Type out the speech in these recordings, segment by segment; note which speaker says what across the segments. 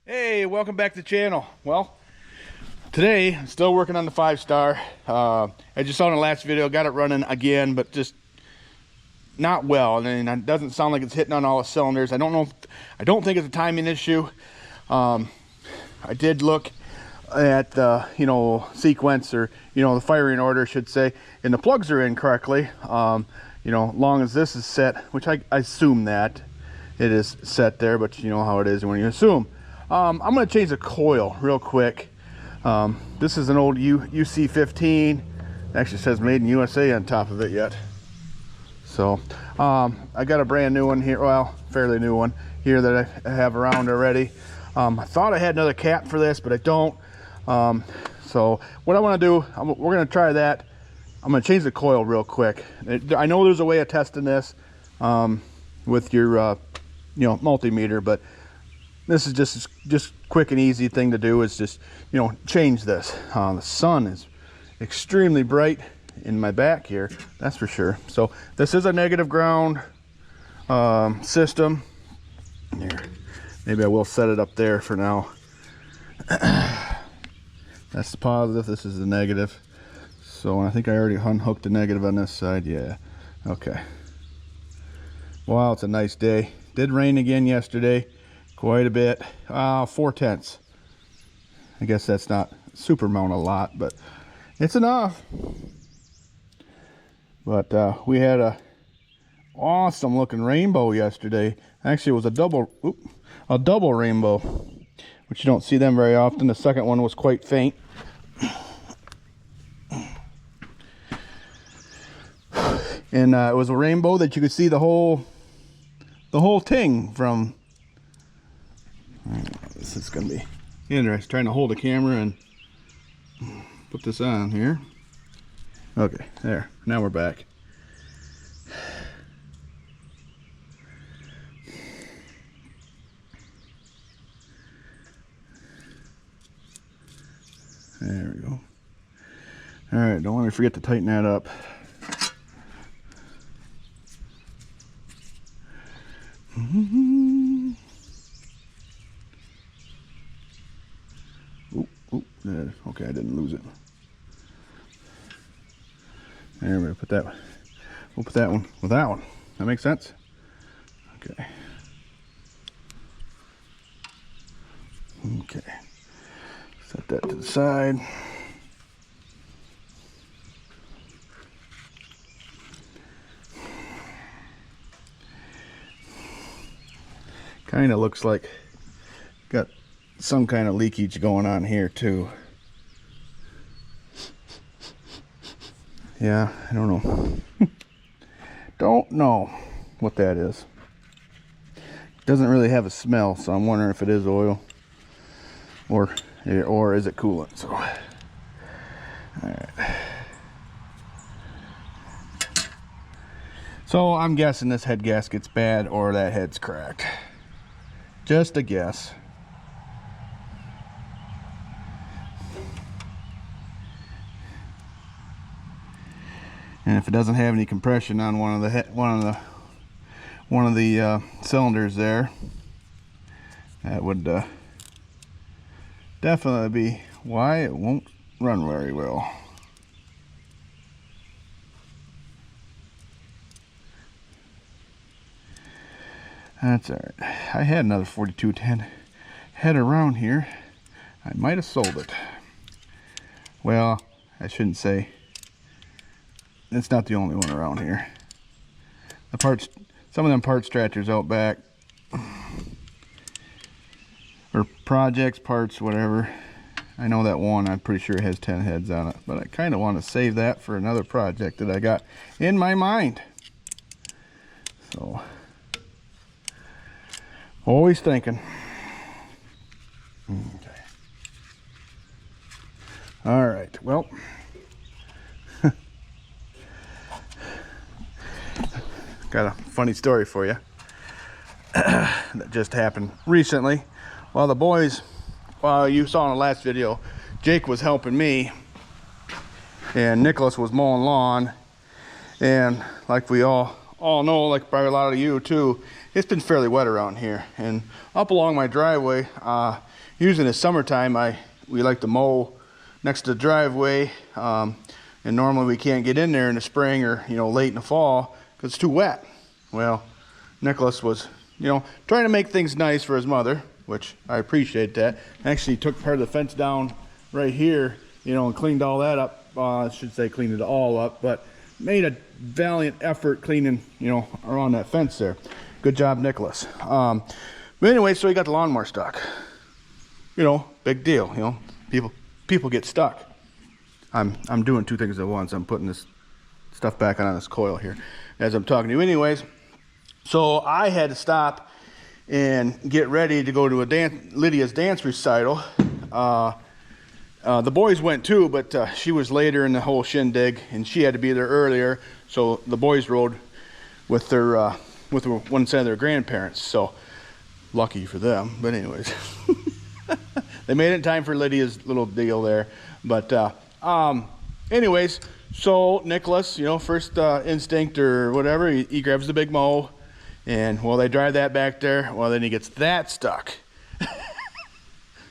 Speaker 1: Hey, welcome back to the channel. Well, today I'm still working on the 5-star. As you saw in the last video, got it running again, but just not well. And it doesn't sound like it's hitting on all the cylinders. I don't think it's a timing issue. I did look at the sequence, or the firing order I should say, and the plugs are in correctly. Long as this is set, which I assume that it is set there, but you know how it is when you assume. I'm going to change the coil real quick. This is an old UC15. It actually says made in USA on top of it yet. So I got a brand new one here, well, fairly new one here that I have around already. I thought I had another cap for this, but I don't. So what I want to do, we're going to try that. I'm going to change the coil real quick. I know there's a way of testing this with your multimeter, but this is just quick and easy thing to do is just change this. The sun is extremely bright in my back here, that's for sure. So this is a negative ground system. Here, maybe I will set it up there for now. That's the positive, this is the negative. So I think I already unhooked the negative on this side. Yeah, okay. Wow, it's a nice day. Did rain again yesterday, quite a bit. 4/10. I guess that's not super amount a lot, but it's enough. But we had a awesome looking rainbow yesterday. Actually, it was a double rainbow, which you don't see them very often. The second one was quite faint. And it was a rainbow that you could see the whole thing from. This is gonna be interesting. Trying to hold the camera and put this on here. Okay, there. Now we're back. There we go. All right, don't let me forget to tighten that up. Okay, I didn't lose it. There, we'll put that. We'll put that one with that one. That makes sense. Okay. Okay. Set that to the side. Kind of looks like got some kind of leakage going on here too. Yeah, I don't know. Don't know what that is. Doesn't really have a smell, so I'm wondering if it is oil or is it coolant. So, all right. So I'm guessing this head gasket's bad or that head's cracked. Just a guess. And if it doesn't have any compression on one of the cylinders there, that would definitely be why it won't run very well. That's all right. I had another 4210 head around here. I might have sold it. Well, I shouldn't say. It's not the only one around here. The parts, some of them part stretchers out back, or projects, parts, whatever. I know that one, I'm pretty sure it has 10 heads on it, but I kind of want to save that for another project that I got in my mind. So, always thinking. Okay. All right, well. Got a funny story for you that just happened recently. While the boys, you saw in the last video, Jake was helping me and Nicholas was mowing lawn, and like we all all know, like probably a lot of you too, it's been fairly wet around here. And up along my driveway, usually in the summertime, we like to mow next to the driveway. And normally we can't get in there in the spring or, you know, late in the fall because it's too wet. Well, Nicholas was, you know, trying to make things nice for his mother, which I appreciate that. Actually took part of the fence down right here, you know, and cleaned all that up. I should say cleaned it all up, but made a valiant effort cleaning, you know, around that fence there. Good job, Nicholas. But anyway, so he got the lawnmower stuck. You know, big deal. You know, people get stuck. I'm doing two things at once. I'm putting this stuff back on this coil here as I'm talking to you. Anyways, so I had to stop and get ready to go to Lydia's dance recital. The boys went too, but she was later in the whole shindig, and she had to be there earlier. So the boys rode with their one set of their grandparents. So lucky for them. But anyways, they made it in time for Lydia's little deal there. But anyways, so Nicholas, you know, first instinct or whatever, he grabs the big mow, and well, they drive that back there. Well, then he gets that stuck.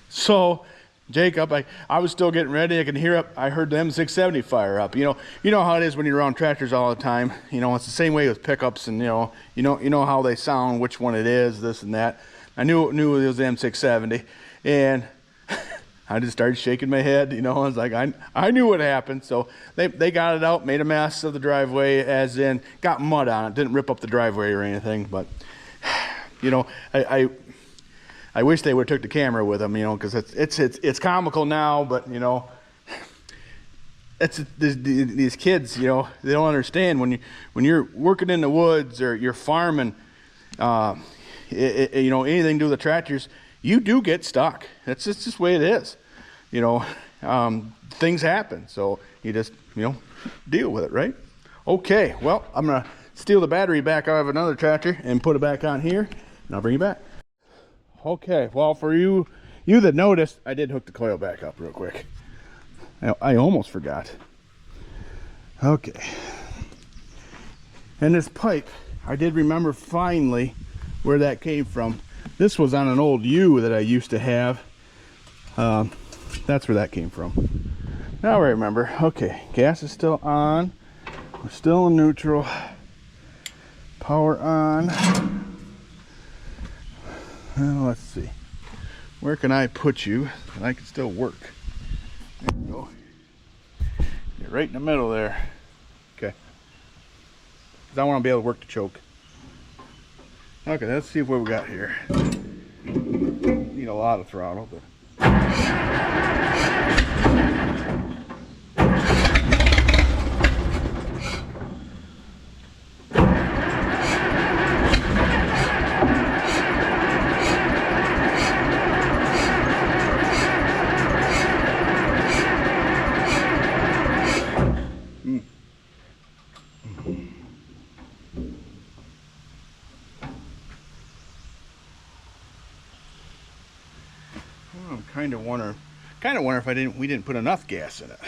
Speaker 1: So Jacob, I was still getting ready. I heard the M670 fire up. You know how it is when you're around tractors all the time. You know, it's the same way with pickups, and you know how they sound, which one it is, this and that. I knew it was the M670, and I just started shaking my head. You know, I was like, I knew what happened. So they got it out, made a mess of the driveway, as in got mud on it. Didn't rip up the driveway or anything, but you know, I wish they would have took the camera with them, you know, because it's comical now, but you know, these kids, you know, they don't understand when you're working in the woods or you're farming, you know, anything to do with the tractors, you do get stuck. It's just the way it is, you know. Things happen, so you just, you know, deal with it, right? Okay, well, I'm gonna steal the battery back out of another tractor and put it back on here, and I'll bring you back. Okay, well, for you that noticed, I did hook the coil back up real quick. I almost forgot. Okay. And this pipe, I did remember finally where that came from. This was on an old U that I used to have. That's where that came from. Now I remember. Okay, gas is still on. We're still in neutral. Power on. Well, let's see. Where can I put you and I can still work? There you go. You're right in the middle there. Okay. Because I want to be able to work the choke. Okay, let's see what we got here. Need a lot of throttle, but. I'm kind of wonder if we didn't put enough gas in it.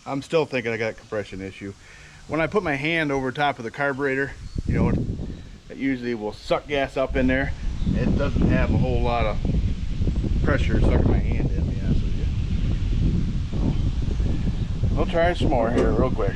Speaker 1: I'm still thinking I got a compression issue. When I put my hand over top of the carburetor, you know, it usually will suck gas up in there. It doesn't have a whole lot of pressure sucking my hand in, to be honest with you. We'll try some more here real quick.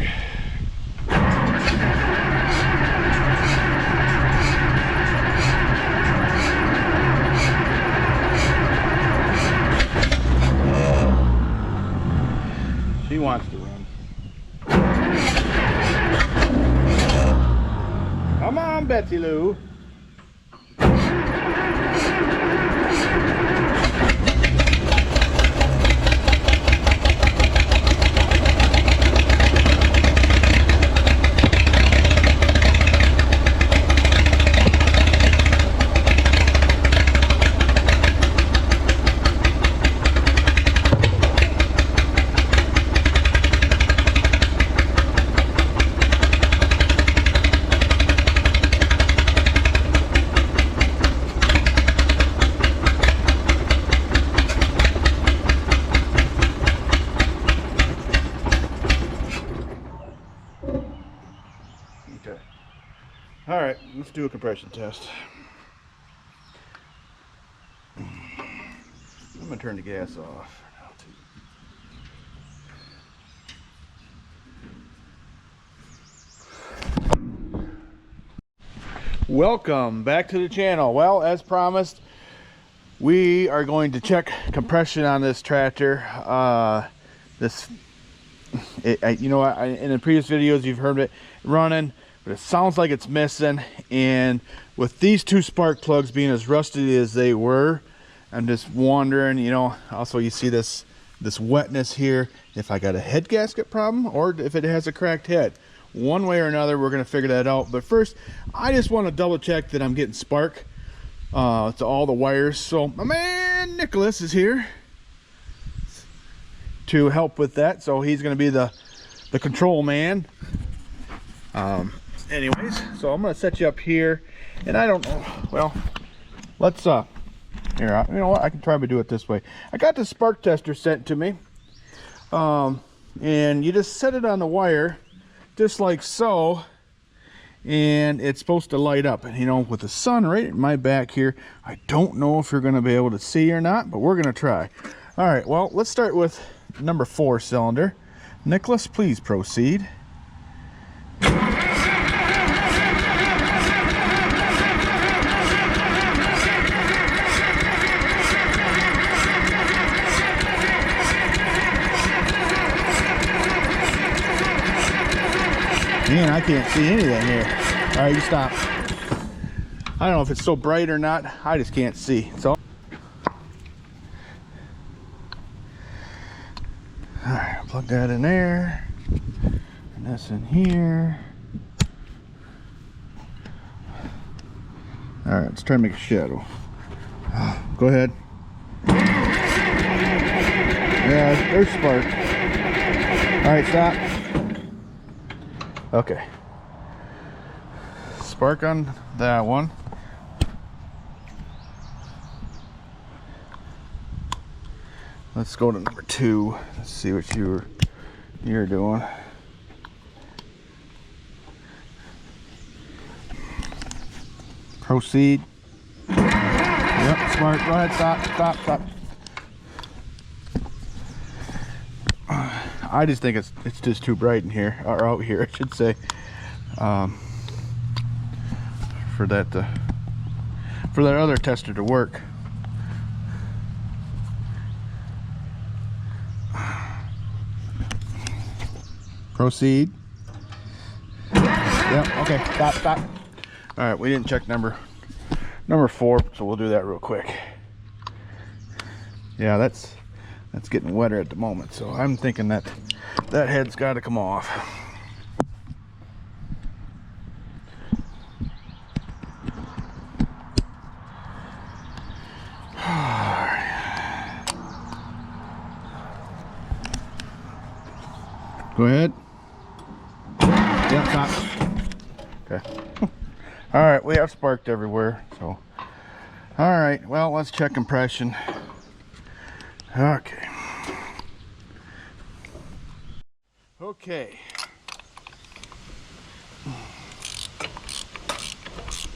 Speaker 1: Betsy Lou. Okay. All right, let's do a compression test. I'm gonna turn the gas off. Welcome back to the channel. Well, as promised, we are going to check compression on this tractor. You know, in the previous videos you've heard it running, but it sounds like it's missing. And with these two spark plugs being as rusty as they were, I'm just wondering, you know, also you see this wetness here, if I got a head gasket problem or if it has a cracked head. One way or another, we're going to figure that out. But first, I just want to double check that I'm getting spark to all the wires. So my man Nicholas is here to help with that. So he's going to be the control man. Anyways, so I'm going to set you up here. And I don't know, well, let's here, you know what, I can try to do it this way. I got the spark tester sent to me, and you just set it on the wire just like so, and it's supposed to light up. And you know, with the sun right at my back here, I don't know if you're going to be able to see or not, but we're going to try. All right, well, let's start with number 4 cylinder. Nicholas, please proceed. Man, I can't see anything here. All right, you stop. I don't know if it's so bright or not. I just can't see. So, all right, plug that in there, and that's in here. All right, let's try to make a shadow. Go ahead. Yeah, there's spark. All right, stop. Okay, spark on that one. Let's go to number 2. Let's see what you're doing. Proceed. Yep, spark. Go ahead. Stop. I just think it's just too bright in here, or out here, I should say, for that other tester to work. Proceed. Yep. Okay. Stop. All right. We didn't check number 4, so we'll do that real quick. Yeah, that's getting wetter at the moment, so I'm thinking that head's got to come off. Go ahead. Yep, stop. Okay. All right, we have sparked everywhere, so. All right, well, let's check compression. Okay. Okay.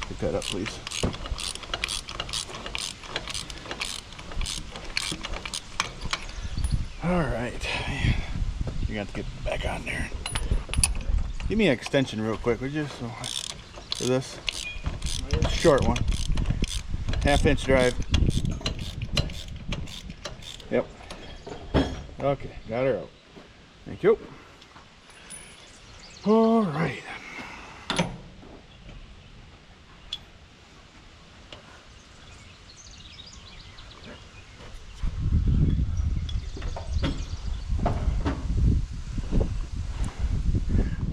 Speaker 1: Pick that up, please. All right. You got to get back on there. Give me an extension real quick, would you? So, for this short one, 1/2-inch drive. Yep. Okay, got her out. Thank you. All right.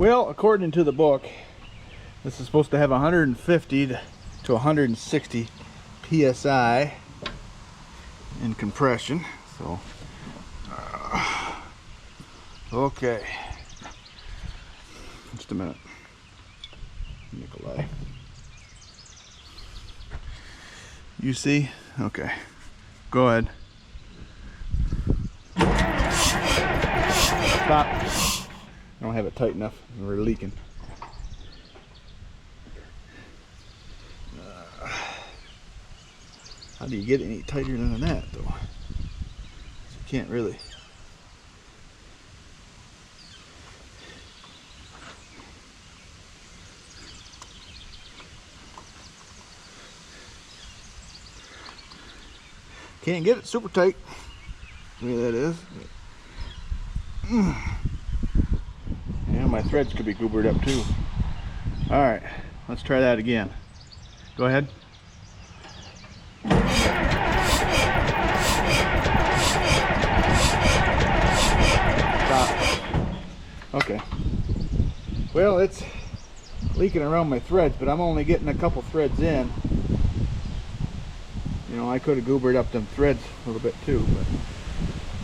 Speaker 1: Well, according to the book, this is supposed to have 150 to 160 psi in compression. So, okay. Just a minute, Nikolai. You see? Okay. Go ahead. Stop. I don't have it tight enough. We're leaking. How do you get any tighter than that, though? You can't really. Can't get it super tight. The way that is. Yeah, my threads could be goobered up too. All right, let's try that again. Go ahead. Stop. Okay. Well, it's leaking around my threads, but I'm only getting a couple threads in. You know, I could have goobered up them threads a little bit too, but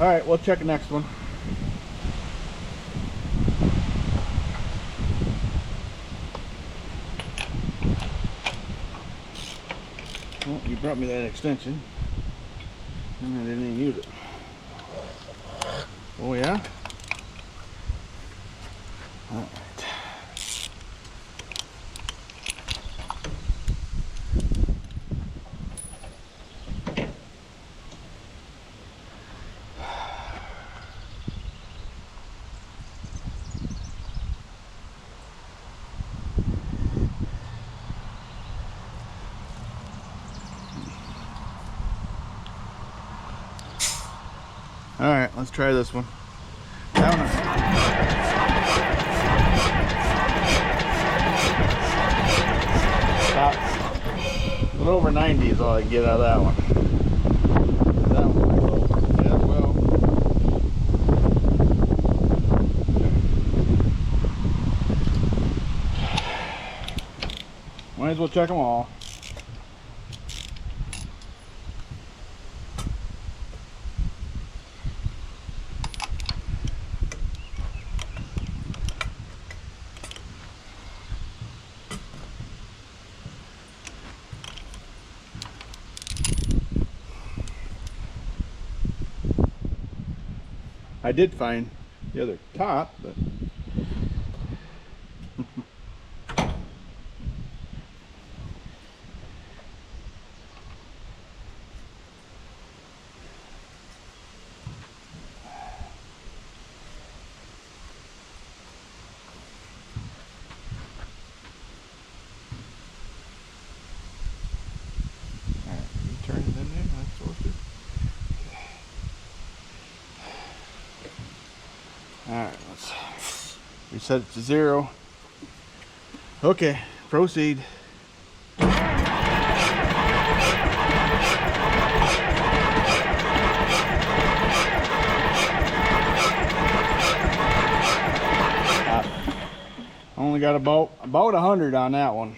Speaker 1: all right, we'll check the next one. Well, you brought me that extension and I didn't even use it. Oh yeah? All right. All right, let's try this one. Down. Stop. A little over 90 is all I can get out of that one. That one low. Yeah, well. Might as well check them all. I did find the other top, but turn it in there. That's supposed to. Alright, let's reset it to 0. Okay, proceed. Only got about 100 on that one.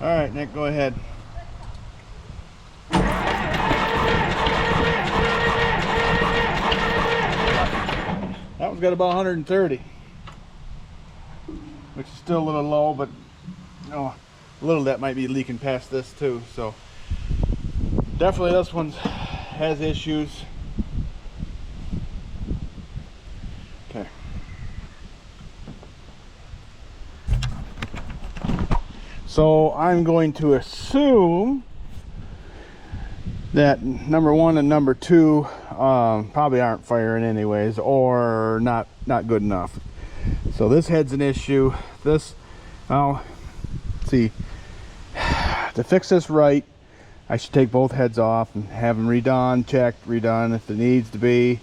Speaker 1: All right, Nick, go ahead. That one's got about 130, which is still a little low, but you know, a little of that might be leaking past this too. So definitely this one has issues. So I'm going to assume that number 1 and number 2 probably aren't firing anyways, or not good enough. So this head's an issue. This, well, let's see, to fix this right, I should take both heads off and have them redone, checked, redone if it needs to be.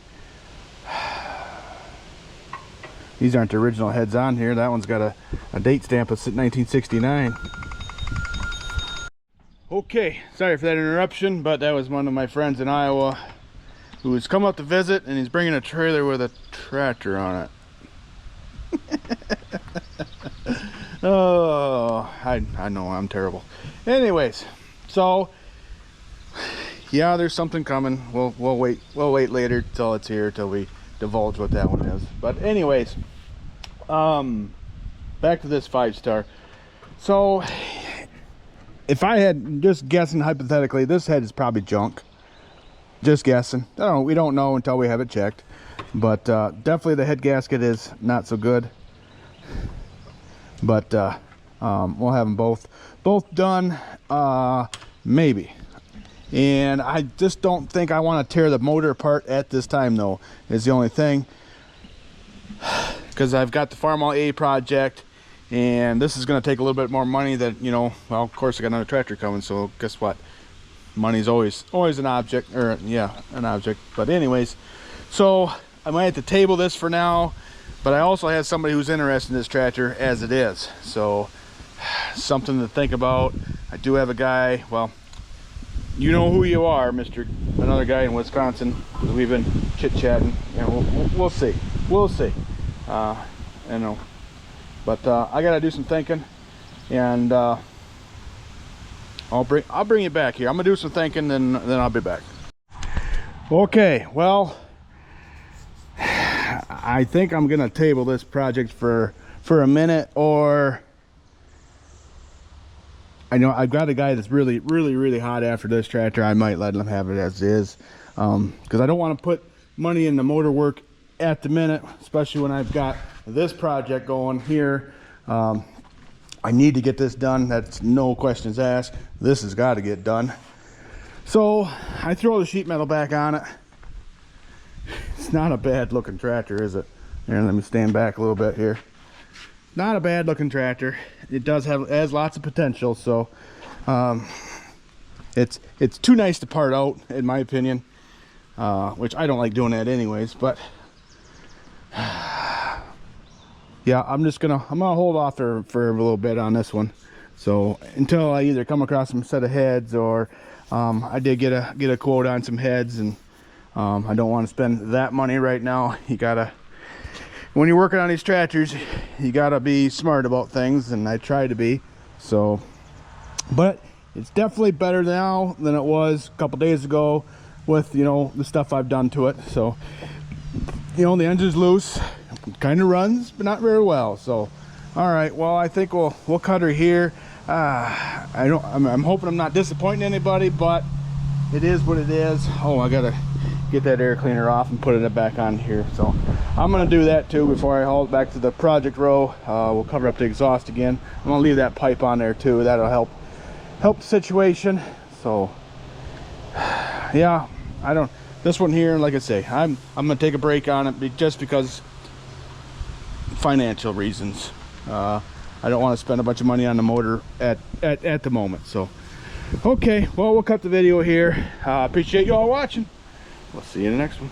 Speaker 1: These aren't the original heads on here. That one's got a date stamp of 1969. Okay, sorry for that interruption, but that was one of my friends in Iowa who has come up to visit, and he's bringing a trailer with a tractor on it. Oh, I know I'm terrible. Anyways, so yeah, there's something coming. We'll wait later till it's here, till we divulge what that one is. But anyways, back to this 5-star. So if I had, just guessing hypothetically, this head is probably junk. Just guessing. We don't know until we have it checked. But definitely the head gasket is not so good. But we'll have them both done, maybe. And I just don't think I want to tear the motor apart at this time, though, is the only thing. Because I've got the Farmall A project, and this is going to take a little bit more money than, you know, well, of course I got another tractor coming, so guess what? Money's always an object, or yeah, an object. But anyways, so I might have to table this for now, but I also have somebody who's interested in this tractor as it is. So something to think about. I do have a guy, well, you know who you are, another guy in Wisconsin. We've been chit-chatting. You know, we'll see. We'll see. You know, but I gotta do some thinking, and I'll bring you back here. I'm gonna do some thinking, then I'll be back. Okay, well, I think I'm gonna table this project for a minute, or I know I've got a guy that's really hot after this tractor. I might let him have it as is, because I don't want to put money in the motor work at the minute, especially when I've got this project going here. I need to get this done. That's no questions asked. This has got to get done. So I throw the sheet metal back on it. It's not a bad looking tractor, is it? Here, let me stand back a little bit here. Not a bad looking tractor. It has lots of potential. So it's too nice to part out, in my opinion, which I don't like doing that anyways. But yeah, I'm gonna hold off for a little bit on this one. So until I either come across some set of heads, or I did get a quote on some heads, and I don't want to spend that money right now. You gotta, when you're working on these tractors, you gotta be smart about things, and I try to be. So, but it's definitely better now than it was a couple days ago with, you know, the stuff I've done to it. So, you know, the engine's loose, kind of runs, but not very well. So, all right, well, I think we'll cut her here. I'm hoping I'm not disappointing anybody, but it is what it is. Oh, I gotta get that air cleaner off and put it back on here. So I'm gonna do that too before I haul it back to the project row. We'll cover up the exhaust again. I'm gonna leave that pipe on there too. That'll help the situation. So yeah, this one here, like I say, I'm gonna take a break on it just because financial reasons. I don't want to spend a bunch of money on the motor at the moment. So okay, well, we'll cut the video here. Appreciate you all watching. We'll see you in the next one.